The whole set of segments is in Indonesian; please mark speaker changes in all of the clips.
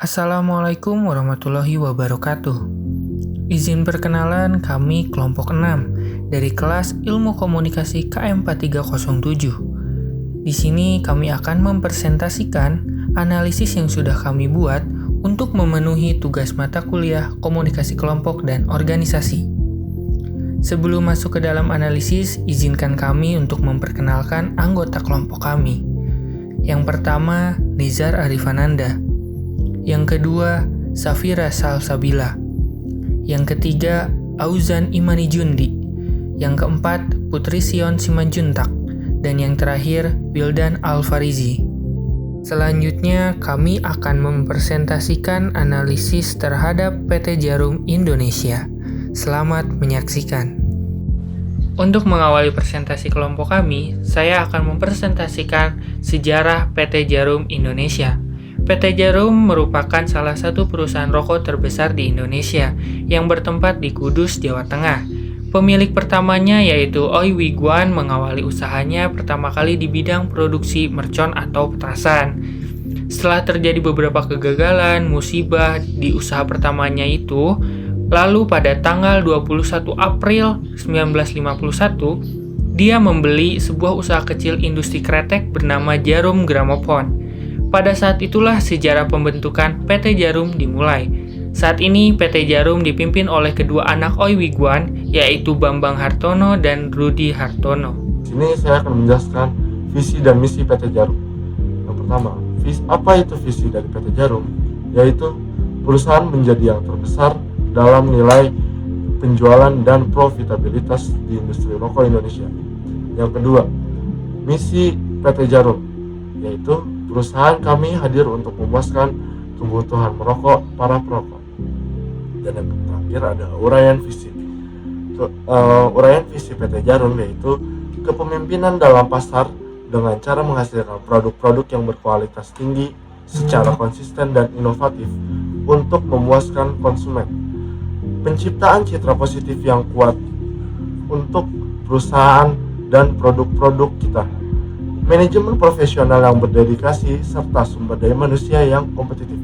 Speaker 1: Assalamualaikum warahmatullahi wabarakatuh. Izin perkenalan, kami kelompok 6 dari kelas Ilmu Komunikasi KM 4307. Di sini kami akan mempresentasikan analisis yang sudah kami buat untuk memenuhi tugas mata kuliah Komunikasi Kelompok dan Organisasi. Sebelum masuk ke dalam analisis, izinkan kami untuk memperkenalkan anggota kelompok kami. Yang pertama, Nizar Arifananda. Yang kedua, Safira Salsabila. Yang ketiga, Auzan Imani Jundi. Yang keempat, Putri Sion Simanjuntak. Dan yang terakhir, Wildan Alfarizi. Selanjutnya, kami akan mempresentasikan analisis terhadap PT Djarum Indonesia. Selamat menyaksikan. Untuk mengawali presentasi kelompok kami, saya akan mempresentasikan sejarah PT Djarum Indonesia. PT Djarum merupakan salah satu perusahaan rokok terbesar di Indonesia yang bertempat di Kudus, Jawa Tengah. Pemilik pertamanya yaitu Oi Wiguan mengawali usahanya pertama kali di bidang produksi mercon atau petasan. Setelah terjadi beberapa kegagalan, musibah di usaha pertamanya itu, lalu pada tanggal 21 April 1951, dia membeli sebuah usaha kecil industri kretek bernama Djarum Gramophone. Pada saat itulah sejarah pembentukan PT Djarum dimulai. Saat ini PT Djarum dipimpin oleh kedua anak Oi Wiguan, yaitu Bambang Hartono dan Rudi Hartono.
Speaker 2: Di sini saya akan menjelaskan visi dan misi PT Djarum. Yang pertama, apa itu visi dari PT Djarum? Yaitu perusahaan menjadi yang terbesar dalam nilai penjualan dan profitabilitas di industri rokok Indonesia. Yang kedua, misi PT Djarum, yaitu perusahaan kami hadir untuk memuaskan kebutuhan merokok para perokok. Dan yang terakhir ada uraian visi. Uraian visi PT Djarum yaitu kepemimpinan dalam pasar dengan cara menghasilkan produk-produk yang berkualitas tinggi secara konsisten dan inovatif untuk memuaskan konsumen. Penciptaan citra positif yang kuat untuk perusahaan dan produk-produk kita. Manajemen profesional yang berdedikasi, serta sumber daya manusia yang kompetitif.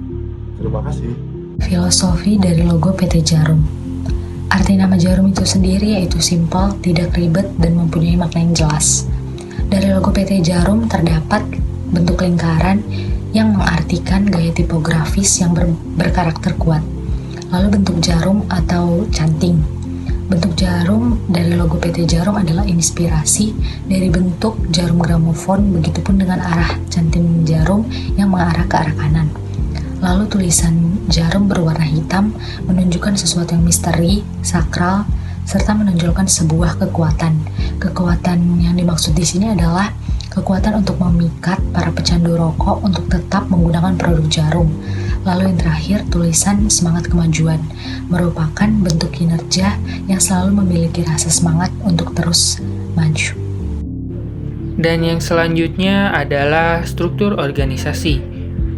Speaker 2: Terima kasih.
Speaker 3: Filosofi dari logo PT Djarum. Arti nama Djarum itu sendiri yaitu simpel, tidak ribet, dan mempunyai makna yang jelas. Dari logo PT Djarum terdapat bentuk lingkaran yang mengartikan gaya tipografis yang berkarakter kuat. Lalu bentuk jarum atau canting. Bentuk jarum dari logo PT Djarum adalah inspirasi dari bentuk jarum gramofon, begitupun dengan arah canting jarum yang mengarah ke arah kanan. Lalu tulisan jarum berwarna hitam menunjukkan sesuatu yang misteri, sakral, serta menonjolkan sebuah kekuatan. Kekuatan yang dimaksud di sini adalah kekuatan untuk memikat para pecandu rokok untuk tetap menggunakan produk Djarum. Lalu yang terakhir, tulisan semangat kemajuan merupakan bentuk kinerja yang selalu memiliki rasa semangat untuk terus maju.
Speaker 1: Dan yang selanjutnya adalah struktur organisasi.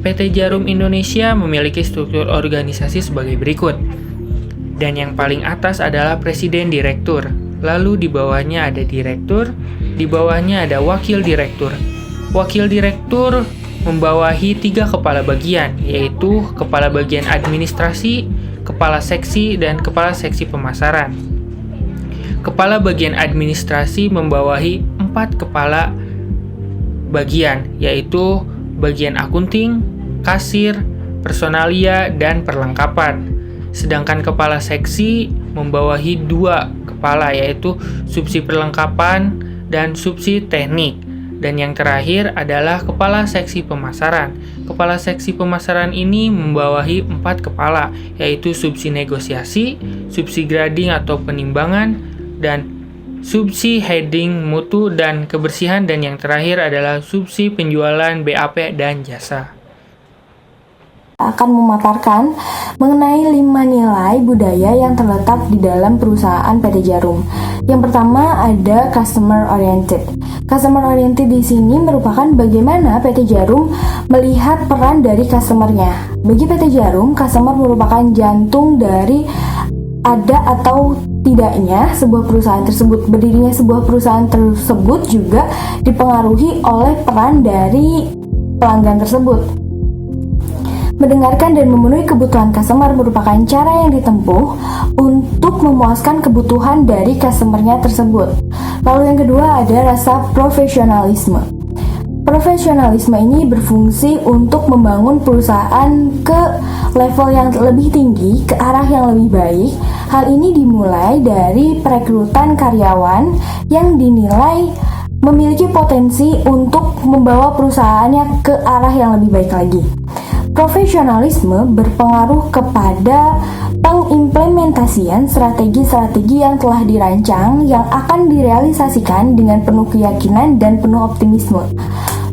Speaker 1: PT Djarum Indonesia memiliki struktur organisasi sebagai berikut. Dan yang paling atas adalah presiden direktur. Lalu di bawahnya ada direktur, di bawahnya ada wakil direktur. Wakil direktur membawahi 3 kepala bagian, yaitu kepala bagian administrasi, kepala seksi, dan kepala seksi pemasaran. Kepala bagian administrasi membawahi 4 kepala bagian, yaitu bagian akunting, kasir, personalia, dan perlengkapan. Sedangkan kepala seksi membawahi 2 kepala, yaitu subsi perlengkapan dan subsi teknik. Dan yang terakhir adalah kepala seksi pemasaran. Kepala seksi pemasaran ini membawahi 4 kepala, yaitu subsi negosiasi, subsi grading atau penimbangan, dan subsi heading mutu dan kebersihan, dan yang terakhir adalah subsi penjualan BAP dan jasa.
Speaker 4: Akan memaparkan mengenai 5 nilai budaya yang terletak di dalam perusahaan PT Djarum. Yang pertama ada customer oriented. Customer oriented di sini merupakan bagaimana PT Djarum melihat peran dari customer-nya. Bagi PT Djarum, customer merupakan jantung dari ada atau tidaknya sebuah perusahaan tersebut. Berdirinya sebuah perusahaan tersebut juga dipengaruhi oleh peran dari pelanggan tersebut. Mendengarkan dan memenuhi kebutuhan customer merupakan cara yang ditempuh untuk memuaskan kebutuhan dari customernya tersebut. Lalu yang kedua ada rasa profesionalisme. Profesionalisme ini berfungsi untuk membangun perusahaan ke level yang lebih tinggi, ke arah yang lebih baik. Hal ini dimulai dari perekrutan karyawan yang dinilai memiliki potensi untuk membawa perusahaannya ke arah yang lebih baik lagi. Profesionalisme berpengaruh kepada pengimplementasian strategi-strategi yang telah dirancang yang akan direalisasikan dengan penuh keyakinan dan penuh optimisme.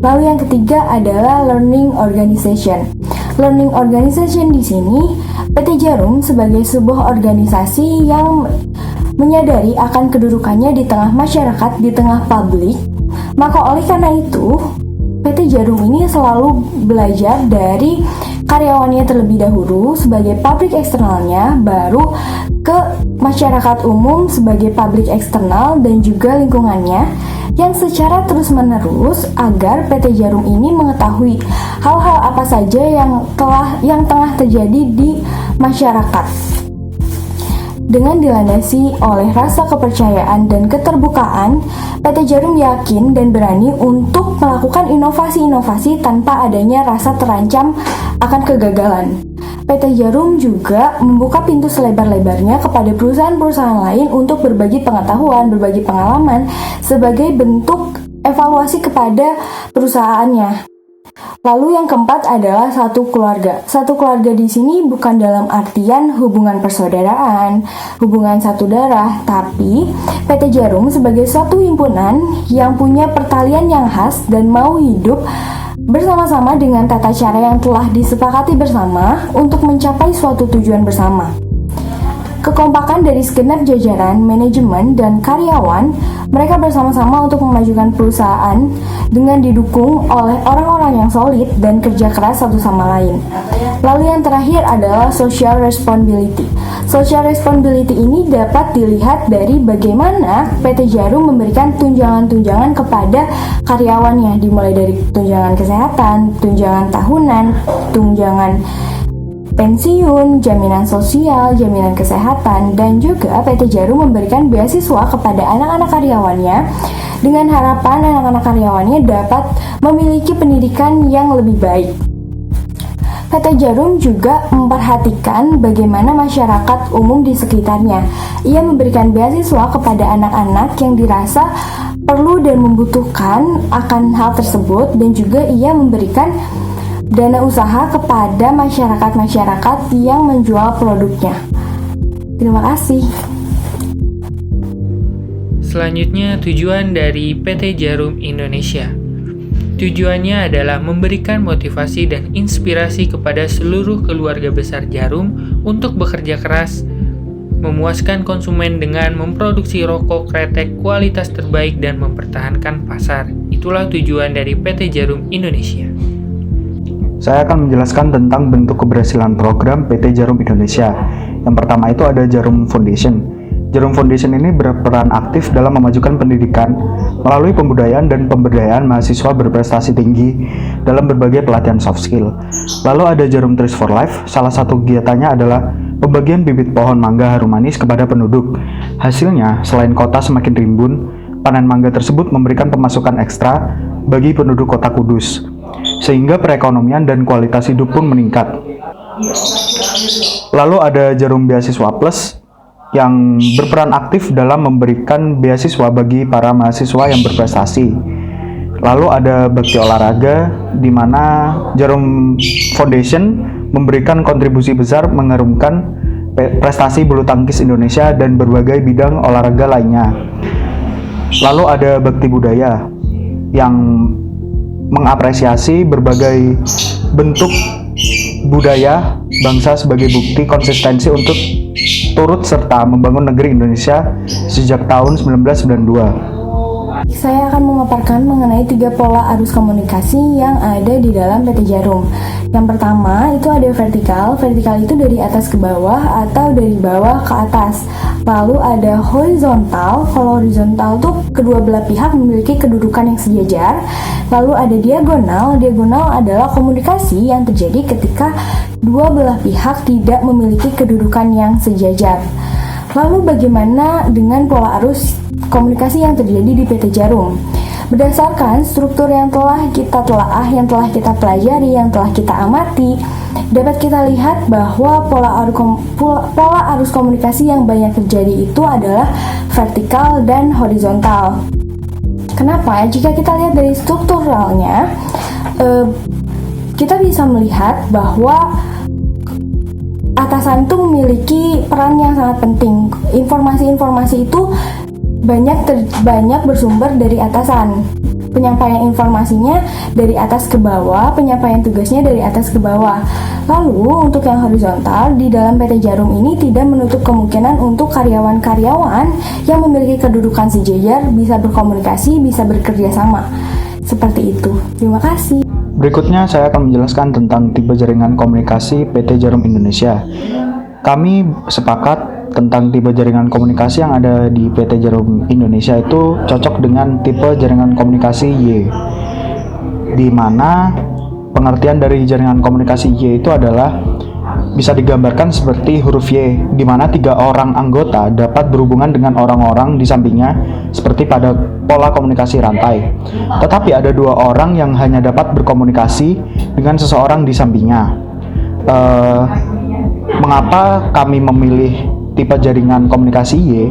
Speaker 4: Lalu yang ketiga adalah learning organization. Learning organization di sini PT Djarum sebagai sebuah organisasi yang menyadari akan kedudukannya di tengah masyarakat, di tengah publik. Maka oleh karena itu, PT Djarum ini selalu belajar dari karyawannya terlebih dahulu sebagai publik eksternalnya, baru ke masyarakat umum sebagai publik eksternal dan juga lingkungannya, yang secara terus-menerus agar PT Djarum ini mengetahui hal-hal apa saja yang tengah terjadi di masyarakat. Dengan dilandasi oleh rasa kepercayaan dan keterbukaan, PT Djarum yakin dan berani untuk melakukan inovasi-inovasi tanpa adanya rasa terancam akan kegagalan. PT Djarum juga membuka pintu selebar-lebarnya kepada perusahaan-perusahaan lain untuk berbagi pengetahuan, berbagi pengalaman sebagai bentuk evaluasi kepada perusahaannya. Lalu yang keempat adalah satu keluarga. Satu keluarga di sini bukan dalam artian hubungan persaudaraan, hubungan satu darah, tapi PT Djarum sebagai suatu himpunan yang punya pertalian yang khas dan mau hidup bersama-sama dengan tata cara yang telah disepakati bersama untuk mencapai suatu tujuan bersama. Kekompakan dari segenap jajaran, manajemen, dan karyawan, mereka bersama-sama untuk memajukan perusahaan dengan didukung oleh orang-orang yang solid dan kerja keras satu sama lain. Lalu yang terakhir adalah social responsibility. Social responsibility ini dapat dilihat dari bagaimana PT Djarum memberikan tunjangan-tunjangan kepada karyawannya, dimulai dari tunjangan kesehatan, tunjangan tahunan, tunjangan pensiun, jaminan sosial, jaminan kesehatan, dan juga PT Djarum memberikan beasiswa kepada anak-anak karyawannya dengan harapan anak-anak karyawannya dapat memiliki pendidikan yang lebih baik. PT Djarum juga memperhatikan bagaimana masyarakat umum di sekitarnya. Ia memberikan beasiswa kepada anak-anak yang dirasa perlu dan membutuhkan akan hal tersebut, dan juga ia memberikan dana usaha kepada masyarakat-masyarakat yang menjual produknya. Terima kasih.
Speaker 1: Selanjutnya, tujuan dari PT Djarum Indonesia. Tujuannya adalah memberikan motivasi dan inspirasi kepada seluruh keluarga besar Djarum untuk bekerja keras, memuaskan konsumen dengan memproduksi rokok kretek kualitas terbaik dan mempertahankan pasar. Itulah tujuan dari PT Djarum Indonesia.
Speaker 5: Saya akan menjelaskan tentang bentuk keberhasilan program PT Djarum Indonesia. Yang pertama itu ada Djarum Foundation. Djarum Foundation ini berperan aktif dalam memajukan pendidikan melalui pembudayaan dan pemberdayaan mahasiswa berprestasi tinggi dalam berbagai pelatihan soft skill. Lalu ada Djarum Trees for Life. Salah satu kegiatannya adalah pembagian bibit pohon mangga harum manis kepada penduduk. Hasilnya, selain kota semakin rimbun, panen mangga tersebut memberikan pemasukan ekstra bagi penduduk kota Kudus, sehingga perekonomian dan kualitas hidup pun meningkat. Lalu ada Djarum Beasiswa Plus yang berperan aktif dalam memberikan beasiswa bagi para mahasiswa yang berprestasi. Lalu ada Bakti Olahraga, di mana Djarum Foundation memberikan kontribusi besar mengharumkan prestasi bulu tangkis Indonesia dan berbagai bidang olahraga lainnya. Lalu ada Bakti Budaya yang mengapresiasi berbagai bentuk budaya bangsa sebagai bukti konsistensi untuk turut serta membangun negeri Indonesia sejak tahun 1992.
Speaker 4: Saya akan memaparkan mengenai 3 pola arus komunikasi yang ada di dalam PT Djarum. Yang pertama itu ada vertikal. Vertikal itu dari atas ke bawah atau dari bawah ke atas. Lalu ada horizontal. Kalau horizontal tuh kedua belah pihak memiliki kedudukan yang sejajar. Lalu ada diagonal. Diagonal adalah komunikasi yang terjadi ketika dua belah pihak tidak memiliki kedudukan yang sejajar. Lalu bagaimana dengan pola arus komunikasi yang terjadi di PT Djarum? Berdasarkan struktur yang telah kita telaah, yang telah kita pelajari, yang telah kita amati, dapat kita lihat bahwa pola arus komunikasi yang banyak terjadi itu adalah vertikal dan horizontal. Kenapa? Jika kita lihat dari strukturalnya, kita bisa melihat bahwa atasan itu memiliki peran yang sangat penting. Informasi-informasi itu banyak bersumber dari atasan. Penyampaian informasinya dari atas ke bawah, penyampaian tugasnya dari atas ke bawah. Lalu untuk yang horizontal, di dalam PT Djarum ini tidak menutup kemungkinan untuk karyawan-karyawan yang memiliki kedudukan sejajar bisa berkomunikasi, bisa bekerja sama. Seperti itu. Terima kasih.
Speaker 5: Berikutnya saya akan menjelaskan tentang tipe jaringan komunikasi PT Djarum Indonesia. Kami sepakat tentang tipe jaringan komunikasi yang ada di PT Djarum Indonesia itu cocok dengan tipe jaringan komunikasi Y, di mana pengertian dari jaringan komunikasi Y itu adalah bisa digambarkan seperti huruf Y, di mana 3 orang anggota dapat berhubungan dengan orang-orang di sampingnya seperti pada pola komunikasi rantai. Tetapi ada 2 orang yang hanya dapat berkomunikasi dengan seseorang di sampingnya. Mengapa kami memilih tipe jaringan komunikasi Y?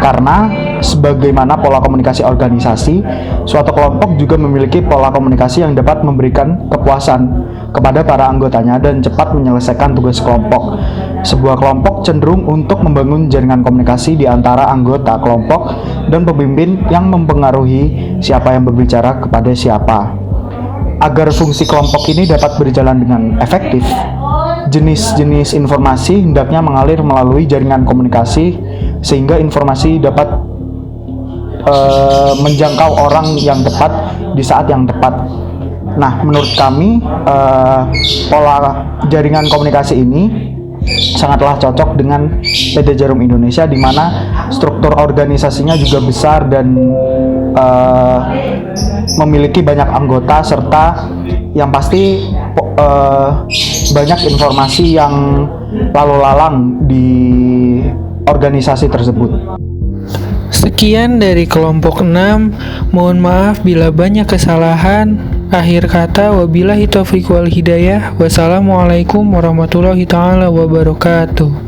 Speaker 5: Karena sebagaimana pola komunikasi organisasi, suatu kelompok juga memiliki pola komunikasi yang dapat memberikan kepuasan kepada para anggotanya dan cepat menyelesaikan tugas kelompok. Sebuah kelompok cenderung untuk membangun jaringan komunikasi di antara anggota kelompok dan pemimpin yang mempengaruhi siapa yang berbicara kepada siapa. Agar fungsi kelompok ini dapat berjalan dengan efektif, jenis-jenis informasi hendaknya mengalir melalui jaringan komunikasi sehingga informasi dapat menjangkau orang yang tepat di saat yang tepat. Nah, menurut kami pola jaringan komunikasi ini sangatlah cocok dengan PT Djarum Indonesia, di mana struktur organisasinya juga besar dan memiliki banyak anggota serta yang pasti banyak informasi yang lalu lalang di organisasi tersebut.
Speaker 1: Sekian dari kelompok 6. Mohon maaf bila banyak kesalahan. Akhir kata, wabillahi taufiq wal hidayah. Wassalamualaikum warahmatullahi taala wabarakatuh.